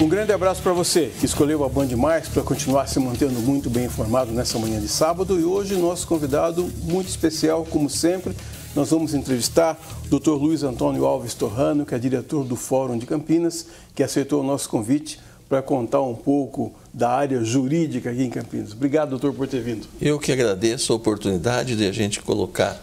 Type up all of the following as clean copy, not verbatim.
Um grande abraço para você que escolheu a Band Mais para continuar se mantendo muito bem informado nessa manhã de sábado. E hoje nosso convidado muito especial, como sempre, nós vamos entrevistar o Dr. Luiz Antônio Alves Torrano, que é diretor do Fórum de Campinas, que aceitou o nosso convite para contar um pouco da área jurídica aqui em Campinas. Obrigado, doutor, por ter vindo. Eu que agradeço a oportunidade de a gente colocar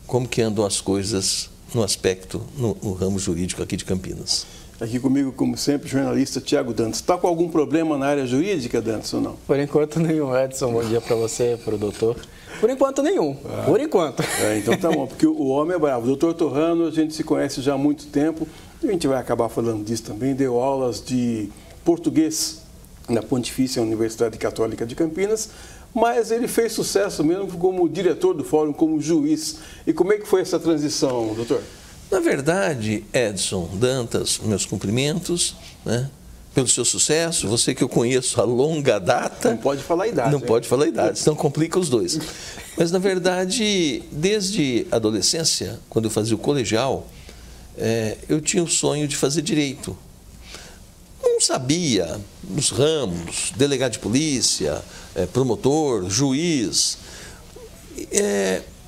como que andam as coisas no aspecto, no ramo jurídico aqui de Campinas. Aqui comigo, como sempre, o jornalista Tiago Dantas. Está com algum problema na área jurídica, Dantas, ou não? Por enquanto nenhum, Edson. Bom dia para você, para o doutor. Por enquanto nenhum, por enquanto. Então tá bom, porque o homem é bravo. O doutor Torrano, a gente se conhece já há muito tempo, e a gente vai acabar falando disso também. Deu aulas de português na Pontifícia Universidade Católica de Campinas, mas ele fez sucesso mesmo como diretor do Fórum, como juiz. E como é que foi essa transição, doutor? Na verdade, Edson Dantas, meus cumprimentos, né, pelo seu sucesso, você que eu conheço há longa data. Não pode falar a idade. Não pode falar a idade, senão complica os dois. Mas, na verdade, desde a adolescência, quando eu fazia o colegial, eu tinha o sonho de fazer direito. Não sabia os ramos, delegado de polícia, promotor, juiz.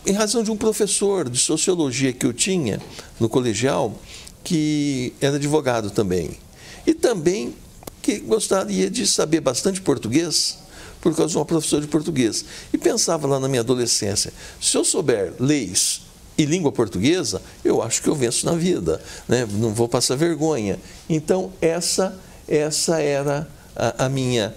Em razão de um professor de sociologia que eu tinha no colegial, que era advogado também. E também que gostaria de saber bastante português, por causa de uma professora de português. E pensava lá na minha adolescência, se eu souber leis e língua portuguesa, eu acho que eu venço na vida, né? Não vou passar vergonha. Então, essa era a minha...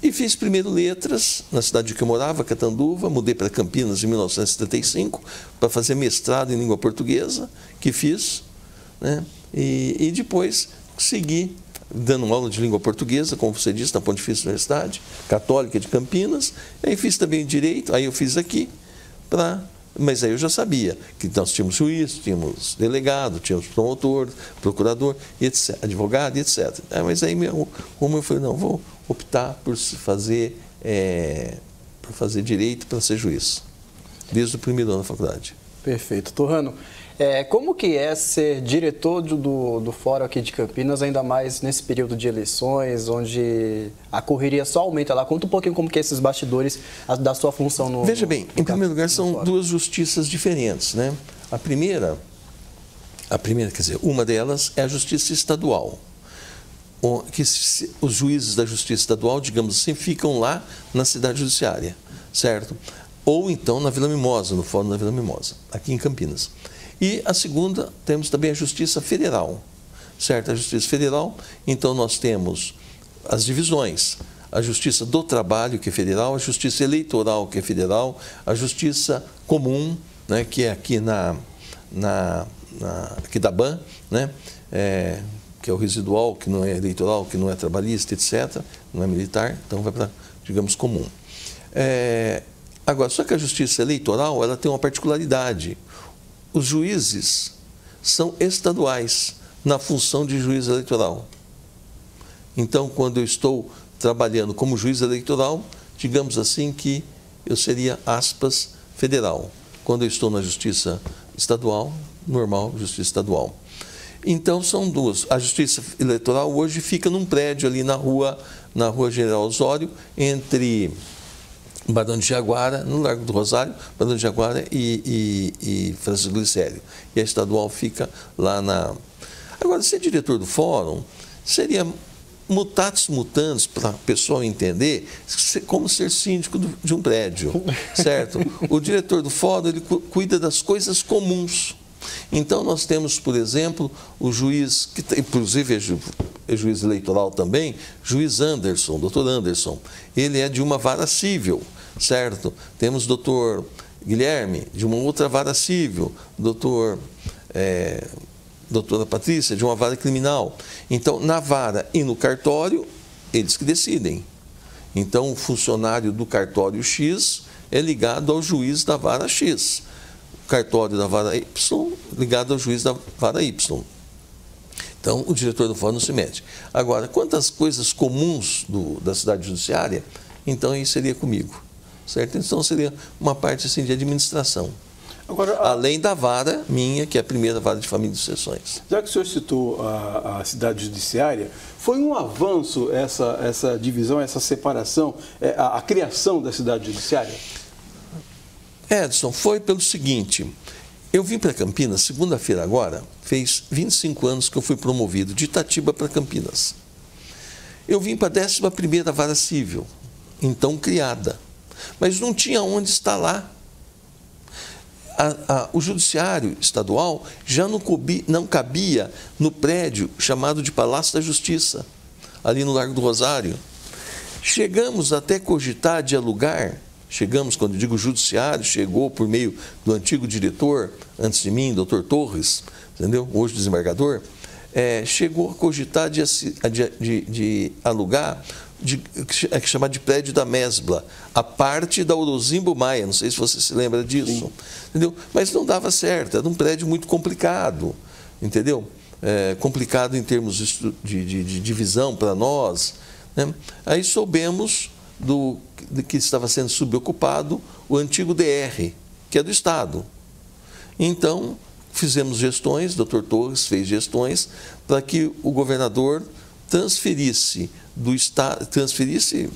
E fiz primeiro letras na cidade que eu morava, Catanduva, mudei para Campinas em 1975 para fazer mestrado em língua portuguesa, que fiz, né? E depois segui dando aula de língua portuguesa, como você disse, na Pontifícia Universidade Católica de Campinas. Aí fiz também direito, aí eu fiz aqui, mas aí eu já sabia que nós tínhamos juiz, tínhamos delegado, tínhamos promotor, procurador, etc., advogado, etc. Mas aí como eu falei, não, vou optar por fazer direito para ser juiz, desde o primeiro ano da faculdade. Perfeito. Torrano, como que é ser diretor do Fórum aqui de Campinas, ainda mais nesse período de eleições, onde a correria só aumenta lá? Conta um pouquinho como que é esses bastidores da sua função no... Veja bem, em primeiro lugar, são duas justiças diferentes, né? A primeira, quer dizer, uma delas é a justiça estadual, que os juízes da justiça estadual, digamos assim, ficam lá na cidade judiciária, certo? Ou então na Vila Mimosa, no Fórum da Vila Mimosa, aqui em Campinas. E a segunda, temos também a Justiça Federal, certo? A Justiça Federal, então nós temos as divisões, a Justiça do Trabalho, que é federal, a Justiça Eleitoral, que é federal, a Justiça Comum, né, que é aqui aqui da BAN, né, que é o residual, que não é eleitoral, que não é trabalhista, etc., não é militar, então vai para, digamos, comum. Agora, só que a Justiça Eleitoral, ela tem uma particularidade. Os juízes são estaduais na função de juiz eleitoral. Então, quando eu estou trabalhando como juiz eleitoral, digamos assim que eu seria, aspas, federal. Quando eu estou na justiça estadual, normal, justiça estadual. Então, são duas. A justiça eleitoral hoje fica num prédio ali na rua General Osório, entre Barão de Jaguara, no Largo do Rosário, Barão de Jaguara e Francisco Glicério. E a estadual fica lá na... Agora, ser diretor do fórum seria mutatis mutandis, para o pessoal entender, como ser síndico de um prédio, certo? O diretor do fórum, ele cuida das coisas comuns. Então, nós temos, por exemplo, o juiz, que inclusive é juiz eleitoral também, juiz Anderson, doutor Anderson. Ele é de uma vara civil, certo? Temos doutor Guilherme, de uma outra vara civil, doutora Patrícia, de uma vara criminal. Então, na vara e no cartório, eles que decidem. Então, o funcionário do cartório X é ligado ao juiz da vara X. Cartório da vara Y ligado ao juiz da vara Y. Então, o diretor do fórum não se mete. Agora, quantas coisas comuns da cidade judiciária, então aí seria comigo, certo? Então, seria uma parte assim, de administração. Agora, além da vara minha, que é a primeira vara de família e sucessões. Já que o senhor citou a cidade judiciária, foi um avanço essa divisão, essa separação, a criação da cidade judiciária? Edson, foi pelo seguinte, eu vim para Campinas, segunda-feira agora, fez 25 anos que eu fui promovido de Itatiba para Campinas. Eu vim para a 11ª Vara Civil, então criada, mas não tinha onde instalar. O judiciário estadual já não cabia no prédio chamado de Palácio da Justiça, ali no Largo do Rosário. Chegamos até cogitar de alugar, quando eu digo judiciário, chegou por meio do antigo diretor, antes de mim, doutor Torres, entendeu? Hoje desembargador, chegou a cogitar de alugar, que chama de prédio da Mesbla, a parte da Orozimbo Maia, não sei se você se lembra disso, entendeu? Mas não dava certo, era um prédio muito complicado, entendeu? Complicado em termos de divisão para nós, né? Aí soubemos de que estava sendo subocupado o antigo DR, que é do Estado. Então, fizemos gestões, o Dr. Torres fez gestões para que o governador transferisse,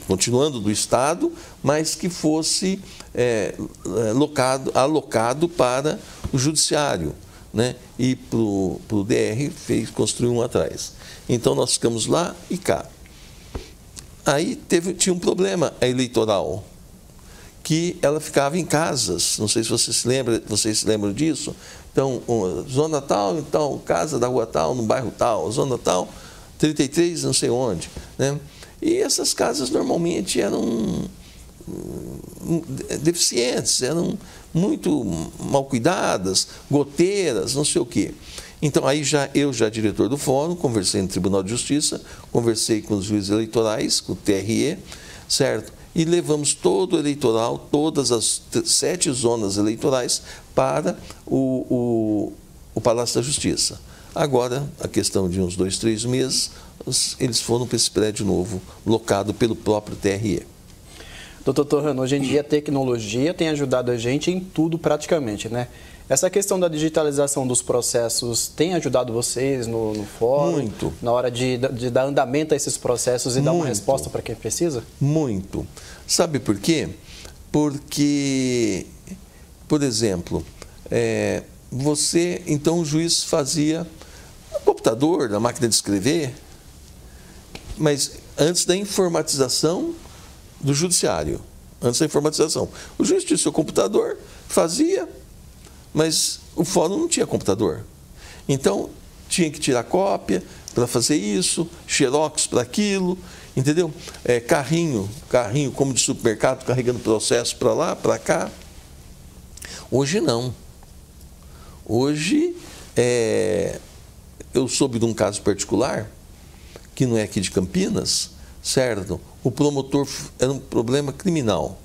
continuando do Estado, mas que fosse alocado para o Judiciário, né? E para o DR construiu um atrás. Então nós ficamos lá e cá. Aí tinha um problema a eleitoral, que ela ficava em casas, não sei se vocês se lembram disso. Então, zona tal, então, casa da rua tal, no bairro tal, zona tal, 33, não sei onde, né? E essas casas normalmente eram deficientes, eram muito mal cuidadas, goteiras, não sei o quê. Então, aí eu já diretor do fórum, conversei no Tribunal de Justiça, conversei com os juízes eleitorais, com o TRE, certo? E levamos todo o eleitoral, todas as 7 zonas eleitorais para o Palácio da Justiça. Agora, a questão de uns 2, 3 meses, eles foram para esse prédio novo, locado pelo próprio TRE. Doutor Torrano, hoje em dia a tecnologia tem ajudado a gente em tudo praticamente, né? Essa questão da digitalização dos processos tem ajudado vocês no fórum? Muito. Na hora de dar andamento a esses processos e dar uma resposta para quem precisa? Muito. Sabe por quê? Porque, por exemplo, então o juiz fazia no computador, na máquina de escrever, mas antes da informatização do judiciário, antes da informatização. O juiz tinha o seu computador, fazia, mas o fórum não tinha computador. Então, tinha que tirar cópia para fazer isso, xerox para aquilo, entendeu? Carrinho como de supermercado, carregando processo para lá, para cá. Hoje não. Hoje, eu soube de um caso particular, que não é aqui de Campinas, certo? O promotor, era um problema criminal.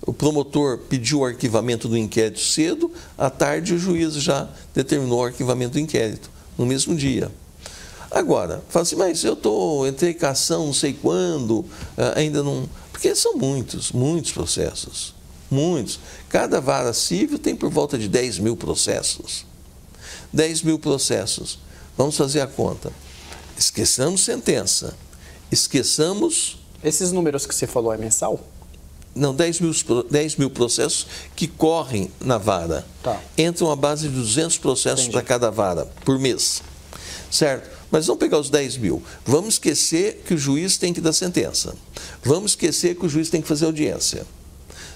O promotor pediu o arquivamento do inquérito cedo, à tarde o juiz já determinou o arquivamento do inquérito, no mesmo dia. Agora, fala assim, mas eu entrei com a ação não sei quando, ainda não... Porque são muitos processos, muitos. Cada vara civil tem por volta de 10 mil processos. 10 mil processos. Vamos fazer a conta. Esqueçamos sentença, esqueçamos... Esses números que você falou é mensal? Não, 10 mil processos que correm na vara. Tá. Entram a base de 200 processos para cada vara, por mês. Certo? Mas vamos pegar os 10 mil. Vamos esquecer que o juiz tem que dar sentença. Vamos esquecer que o juiz tem que fazer audiência.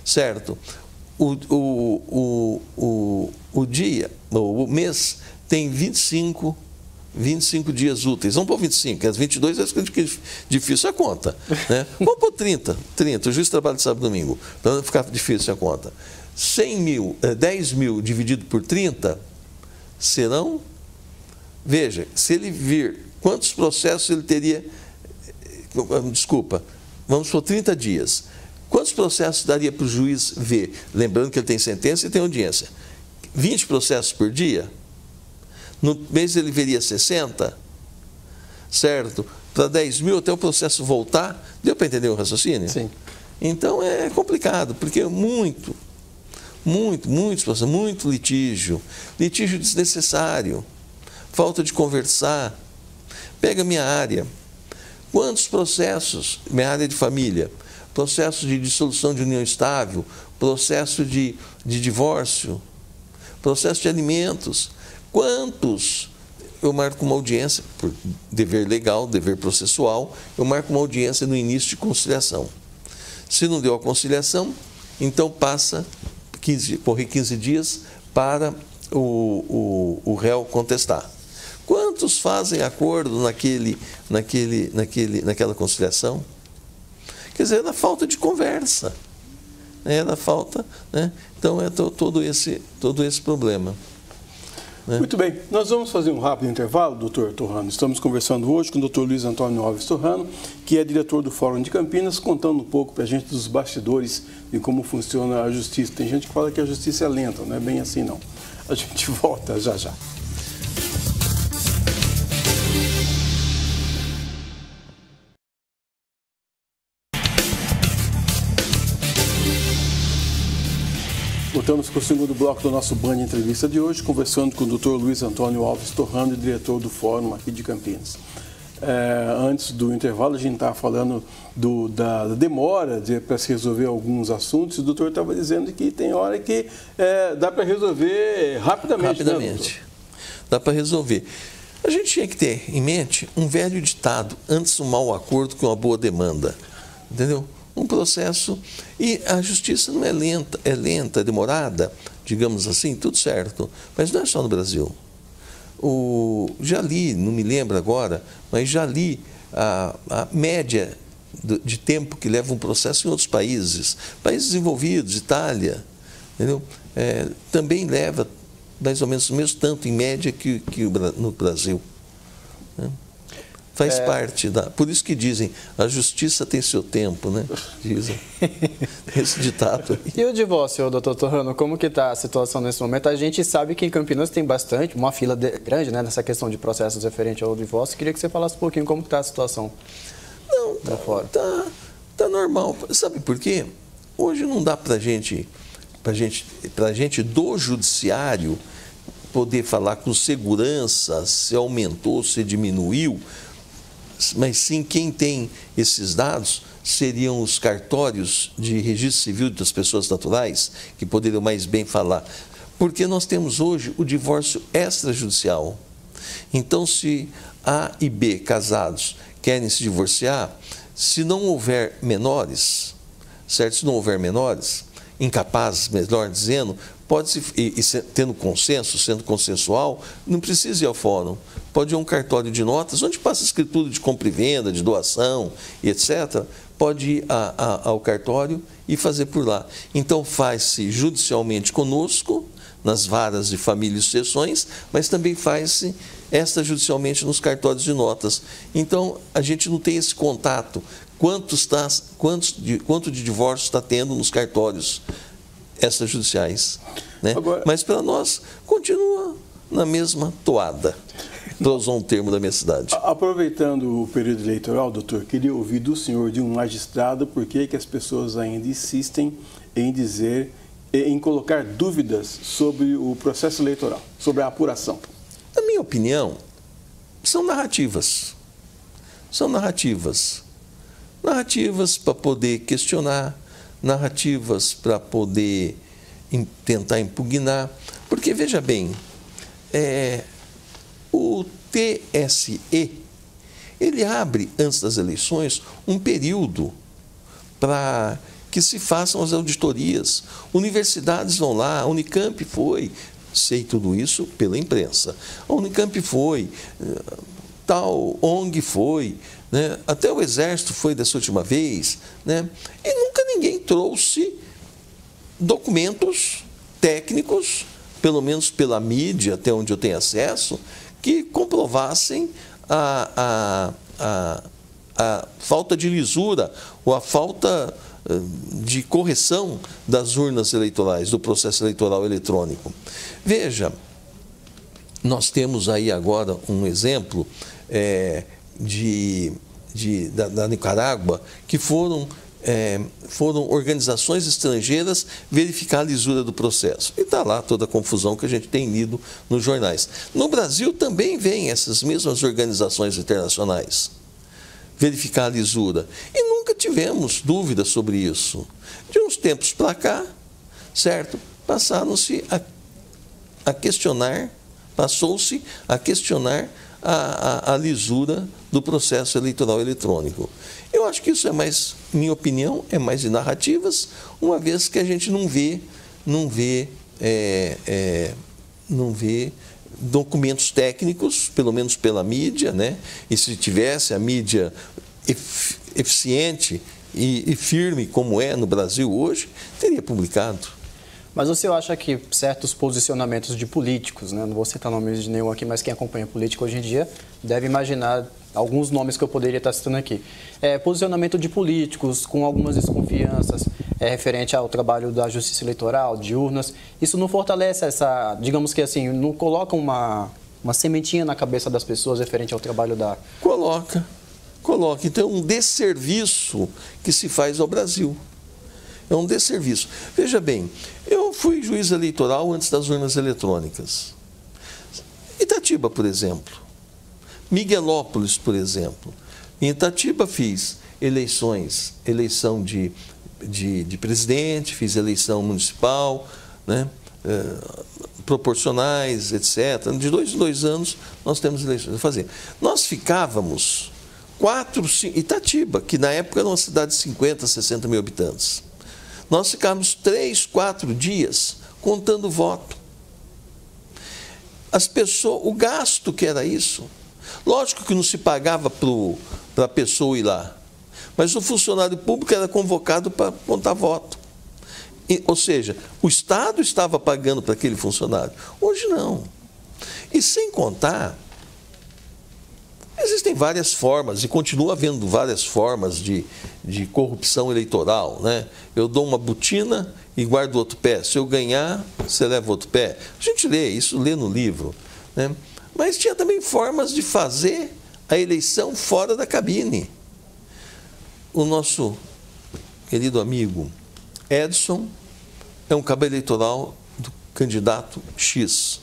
Certo? O mês tem 25 dias úteis. Vamos pôr 25, as 22 é difícil a conta, né? Vamos pôr 30. O juiz trabalha de sábado e domingo, para não ficar difícil a conta. 10 mil dividido por 30 serão... Veja, se ele vir quantos processos ele teria... Desculpa, vamos por 30 dias. Quantos processos daria para o juiz ver? Lembrando que ele tem sentença e tem audiência. 20 processos por dia? No mês ele veria 60, certo? Para 10 mil até o processo voltar, deu para entender o raciocínio? Sim. Então é complicado, porque muitos processos, muito litígio desnecessário, falta de conversar. Pega minha área, quantos processos, minha área de família, processo de dissolução de união estável, processo de divórcio, processo de alimentos, quantos eu marco uma audiência, por dever legal, dever processual, eu marco uma audiência no início de conciliação. Se não deu a conciliação, então passa corre 15 dias para o réu contestar. Quantos fazem acordo naquela conciliação? Quer dizer, é da falta de conversa. É da falta, né? Então é todo esse problema. Né? Muito bem, nós vamos fazer um rápido intervalo, doutor Torrano. Estamos conversando hoje com o doutor Luiz Antônio Alves Torrano, que é diretor do Fórum de Campinas, contando um pouco para a gente dos bastidores de como funciona a justiça. Tem gente que fala que a justiça é lenta, não é bem assim não. A gente volta já já. Voltamos com o segundo bloco do nosso Band Entrevista de hoje, conversando com o Dr. Luiz Antônio Alves Torrano, diretor do Fórum aqui de Campinas. Antes do intervalo, a gente estava falando da demora para se resolver alguns assuntos, e o doutor estava dizendo que tem hora que dá para resolver rapidamente. Rapidamente. Dá para resolver. A gente tinha que ter em mente um velho ditado: antes um mau acordo que uma boa demanda. Entendeu? Um processo, e a justiça não é lenta, é demorada, digamos assim, tudo certo, mas não é só no Brasil. Já li, não me lembro agora, mas já li a média de tempo que leva um processo em outros países desenvolvidos, Itália, entendeu? Também leva mais ou menos o mesmo tanto em média que no Brasil, né? Faz parte por isso que dizem, a justiça tem seu tempo, né? Dizem esse ditado. E o divórcio, doutor Torrano, como que está a situação nesse momento? A gente sabe que em Campinas tem uma fila grande, né, nessa questão de processos referente ao divórcio. Queria que você falasse um pouquinho como está a situação. Não, tá normal. Sabe por quê? Hoje não dá pra gente do judiciário poder falar com segurança se aumentou, se diminuiu, mas sim quem tem esses dados seriam os cartórios de registro civil das pessoas naturais, que poderiam mais bem falar. Porque nós temos hoje o divórcio extrajudicial. Então, se A e B casados querem se divorciar, se não houver menores, certo? Se não houver menores, incapazes, melhor dizendo, pode-se, tendo consenso, sendo consensual, não precisa ir ao fórum. Pode ir a um cartório de notas, onde passa escritura de compra e venda, de doação e etc. Pode ir ao cartório e fazer por lá. Então, faz-se judicialmente conosco, nas varas de família e sucessões, mas também faz-se extrajudicialmente nos cartórios de notas. Então, a gente não tem esse contato. Quanto de divórcio está tendo nos cartórios extrajudiciais, né? Agora, mas para nós continua na mesma toada, para usar um termo da minha cidade. Aproveitando o período eleitoral, doutor, queria ouvir do senhor, de um magistrado, por que as pessoas ainda insistem em colocar dúvidas sobre o processo eleitoral, sobre a apuração. Na minha opinião, são narrativas. São narrativas. Narrativas para poder questionar, narrativas para poder tentar impugnar. Porque, veja bem, o TSE, ele abre, antes das eleições, um período para que se façam as auditorias. Universidades vão lá, a Unicamp foi, sei tudo isso pela imprensa, a Unicamp foi, tal ONG foi, né? Até o Exército foi dessa última vez, né? E nunca ninguém trouxe documentos técnicos, pelo menos pela mídia, até onde eu tenho acesso, que comprovassem a falta de lisura ou a falta de correção das urnas eleitorais, do processo eleitoral eletrônico. Veja, nós temos aí agora um exemplo da Nicarágua, que foram foram organizações estrangeiras verificar a lisura do processo. E está lá toda a confusão que a gente tem lido nos jornais. No Brasil também vêm essas mesmas organizações internacionais verificar a lisura. E nunca tivemos dúvida sobre isso. De uns tempos para cá, certo? Passaram-se a questionar, passou-se a questionar a lisura do processo eleitoral eletrônico. Eu acho que isso é mais, minha opinião, é mais de narrativas, uma vez que a gente não vê documentos técnicos, pelo menos pela mídia, né? E se tivesse a mídia eficiente e firme como é no Brasil hoje, teria publicado. Mas você acha que certos posicionamentos de políticos, né? Não vou citar nomes de nenhum aqui, mas quem acompanha política hoje em dia deve imaginar alguns nomes que eu poderia estar citando aqui. Posicionamento de políticos com algumas desconfianças referente ao trabalho da Justiça Eleitoral, de urnas. Isso não fortalece essa, digamos que assim, não coloca uma sementinha na cabeça das pessoas referente ao trabalho da... Coloca. Então, um desserviço que se faz ao Brasil. É um desserviço. Veja bem, eu fui juiz eleitoral antes das urnas eletrônicas. Itatiba, por exemplo. Miguelópolis, por exemplo. Em Itatiba fiz eleição de presidente, fiz eleição municipal, né? Proporcionais, etc. De 2 em 2 anos nós temos eleições a fazer. Nós ficávamos 5... Itatiba, que na época era uma cidade de 50, 60 mil habitantes. Nós ficávamos 3, 4 dias contando voto. As pessoas, o gasto que era isso, lógico que não se pagava para a pessoa ir lá, mas o funcionário público era convocado para contar voto. Ou seja, o Estado estava pagando para aquele funcionário. Hoje não. E sem contar, existem várias formas, e continua havendo várias formas de corrupção eleitoral, né? Eu dou uma botina e guardo o outro pé. Se eu ganhar, você leva o outro pé. A gente lê no livro, né? Mas tinha também formas de fazer a eleição fora da cabine. O nosso querido amigo Edson é um cabo eleitoral do candidato X.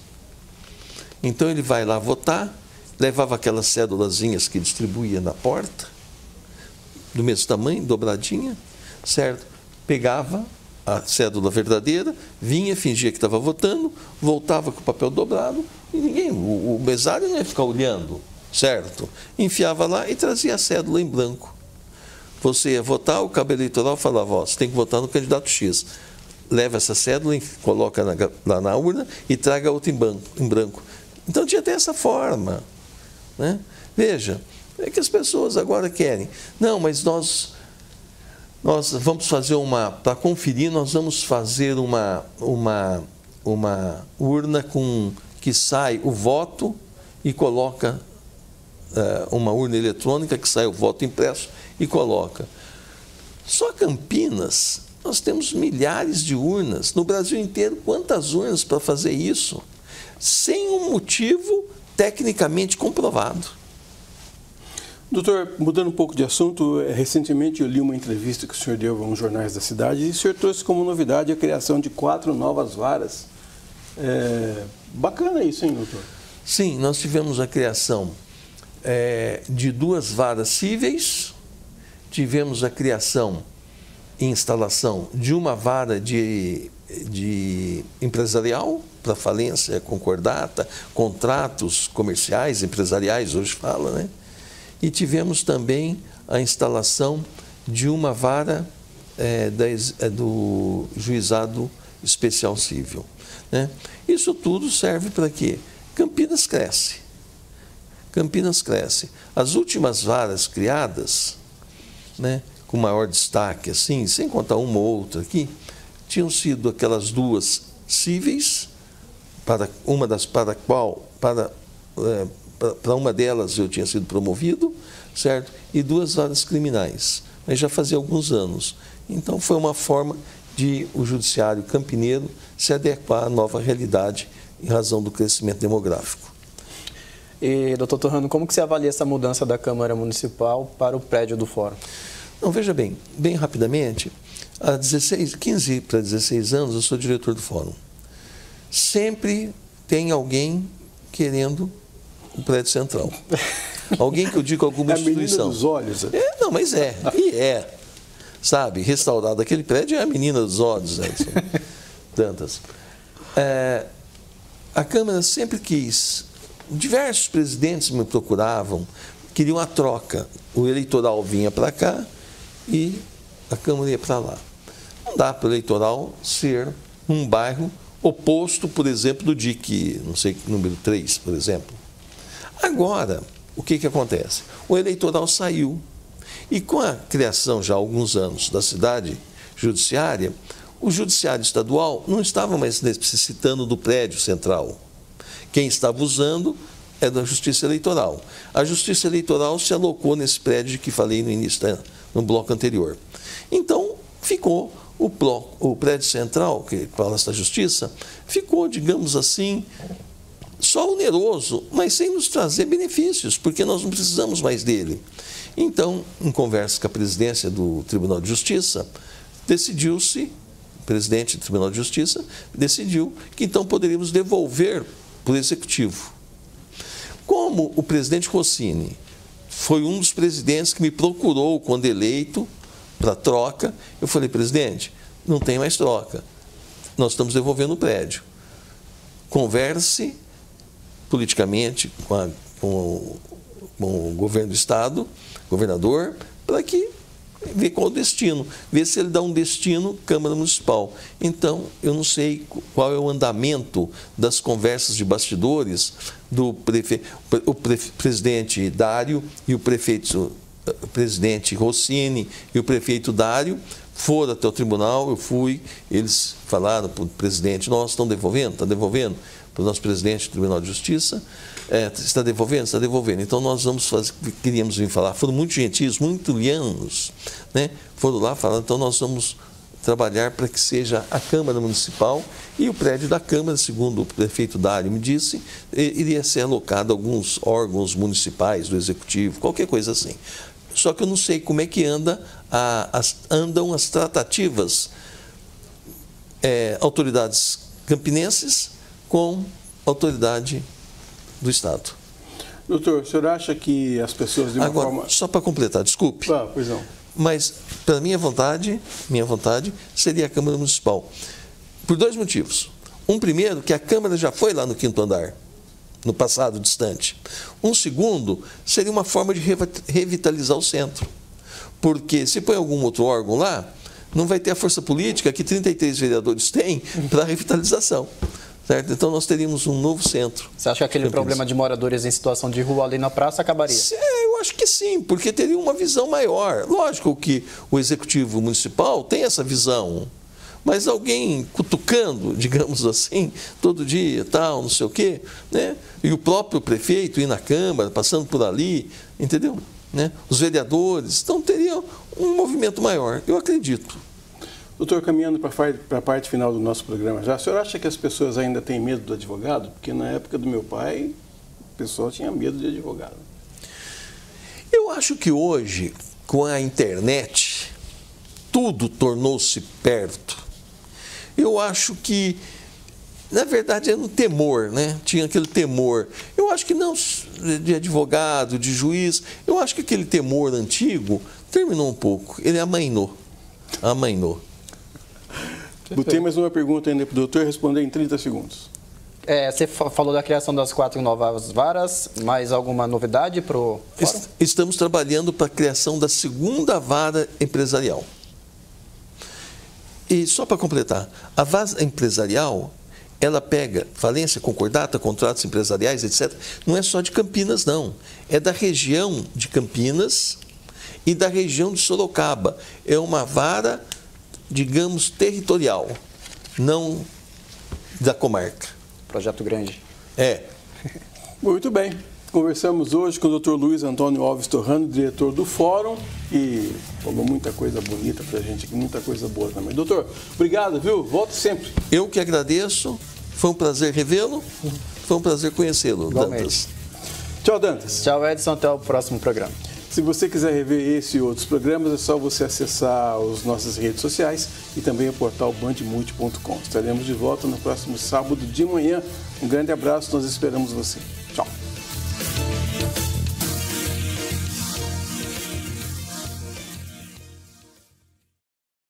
Então ele vai lá votar, levava aquelas cédulazinhas que distribuía na porta, do mesmo tamanho, dobradinha, certo? Pegava a cédula verdadeira, vinha, fingia que estava votando, voltava com o papel dobrado e ninguém, o mesário não ia ficar olhando, certo? Enfiava lá e trazia a cédula em branco. Você ia votar, o cabo eleitoral falava, ó, você tem que votar no candidato X. Leva essa cédula, coloca lá na urna e traga outra em branco. Então tinha até essa forma, né? Veja, é que as pessoas agora querem. Não, mas nós vamos fazer para conferir, nós vamos fazer uma urna que sai o voto e coloca uma urna eletrônica que sai o voto impresso e coloca. Só Campinas, nós temos milhares de urnas. No Brasil inteiro, quantas urnas para fazer isso? Sem um motivo tecnicamente comprovado. Doutor, mudando um pouco de assunto, recentemente eu li uma entrevista que o senhor deu a uns jornais da cidade e o senhor trouxe como novidade a criação de 4 novas varas. Bacana isso, hein, doutor? Sim, nós tivemos a criação de 2 varas cíveis, tivemos a criação e instalação de uma vara de empresarial para falência, concordata, contratos comerciais, empresariais, hoje fala, né? E tivemos também a instalação de uma vara do Juizado Especial Civil, né? Isso tudo serve para quê? Campinas cresce. Campinas cresce. As últimas varas criadas, né, com maior destaque, assim, sem contar uma ou outra aqui, tinham sido aquelas 2 cíveis, para uma delas eu tinha sido promovido, certo? E 2 varas criminais, mas já fazia alguns anos. Então foi uma forma de o judiciário campineiro se adequar à nova realidade em razão do crescimento demográfico. E, doutor Torrano, como que você avalia essa mudança da Câmara Municipal para o prédio do Fórum? Não, veja bem rapidamente, há 15 para 16 anos eu sou diretor do fórum. Sempre tem alguém querendo o prédio central. Alguém que eu digo alguma instituição. A menina dos olhos. Não, mas sabe, restaurado aquele prédio é a menina dos olhos, Edson. Tantas. A Câmara sempre quis, diversos presidentes me procuravam, queriam a troca. O eleitoral vinha para cá e a Câmara ia para lá. Não dá para o eleitoral ser um bairro oposto, por exemplo, do DIC, não sei, número 3, por exemplo. Agora, o que acontece? O eleitoral saiu. E com a criação, já há alguns anos, da cidade judiciária, o judiciário estadual não estava mais necessitando do prédio central. Quem estava usando é da Justiça Eleitoral. A Justiça Eleitoral se alocou nesse prédio que falei no início, no bloco anterior. Então, ficou o prédio central, que fala da Justiça, ficou, digamos assim, só oneroso, mas sem nos trazer benefícios, porque nós não precisamos mais dele. Então, em conversa com a presidência do Tribunal de Justiça, decidiu-se, o presidente do Tribunal de Justiça decidiu que então poderíamos devolver para o Executivo. Como o presidente Rossini foi um dos presidentes que me procurou quando eleito para troca, eu falei, presidente, não tem mais troca, nós estamos devolvendo o prédio. Converse politicamente com o governo do Estado, governador, para que ver qual o destino, ver se ele dá um destino Câmara Municipal. Então, eu não sei qual é o andamento das conversas de bastidores do presidente Dário e o presidente Rossini e o prefeito Dário foram até o tribunal, eu fui, eles falaram para o presidente, nós estamos devolvendo, está devolvendo, para o nosso presidente do Tribunal de Justiça, está devolvendo, está devolvendo. Então nós vamos fazer, queríamos vir falar, foram muito gentis, muito lianos, né? Foram lá falando, então nós vamos trabalhar para que seja a Câmara Municipal e o prédio da Câmara, segundo o prefeito Dário me disse, iria ser alocado a alguns órgãos municipais do Executivo, qualquer coisa assim. Só que eu não sei como é que andam as tratativas autoridades campinenses com a autoridade do Estado. Doutor, o senhor acha que as pessoas de uma forma... Só para completar, desculpe. Pois não. Mas, para minha vontade seria a Câmara Municipal. Por dois motivos. Um primeiro, que a Câmara já foi lá no 5º andar, no passado distante. Um segundo, seria uma forma de revitalizar o centro. Porque se põe algum outro órgão lá, não vai ter a força política que 33 vereadores têm para a revitalização. Certo? Então nós teríamos um novo centro. Você acha que aquele problema de moradores em situação de rua ali na praça acabaria? Eu acho que sim, porque teria uma visão maior. Lógico que o Executivo Municipal tem essa visão, mas alguém cutucando, digamos assim, todo dia, tal, não sei o quê, né? E o próprio prefeito ir na Câmara, passando por ali, entendeu? Né? Os vereadores, então teria um movimento maior, eu acredito. Doutor, caminhando para a parte final do nosso programa já, o senhor acha que as pessoas ainda têm medo do advogado? Porque na época do meu pai, o pessoal tinha medo de advogado. Eu acho que hoje, com a internet, tudo tornou-se perto. Eu acho que, na verdade, era um temor, né? Tinha aquele temor. Eu acho que não de advogado, de juiz, eu acho que aquele temor antigo terminou um pouco. Ele amainou. Tem mais uma pergunta ainda para o doutor responder em 30 segundos. Você falou da criação das 4 novas varas, mais alguma novidade para o fórum? Estamos trabalhando para a criação da 2ª vara empresarial. E só para completar, a vara empresarial, ela pega falência, concordata, contratos empresariais, etc. Não é só de Campinas, não. É da região de Campinas e da região de Sorocaba. É uma vara, digamos, territorial, não da comarca. Projeto grande. Muito bem. Conversamos hoje com o Dr. Luiz Antônio Alves Torrano, diretor do Fórum, e falou muita coisa bonita para a gente aqui, muita coisa boa também. Doutor, obrigado, viu? Volte sempre. Eu que agradeço. Foi um prazer revê-lo. Foi um prazer conhecê-lo, Dantas. Tchau, Dantas. Tchau, Edson. Até o próximo programa. Se você quiser rever esse e outros programas, é só você acessar as nossas redes sociais e também o portal bandmulti.com. Estaremos de volta no próximo sábado de manhã. Um grande abraço, nós esperamos você. Tchau.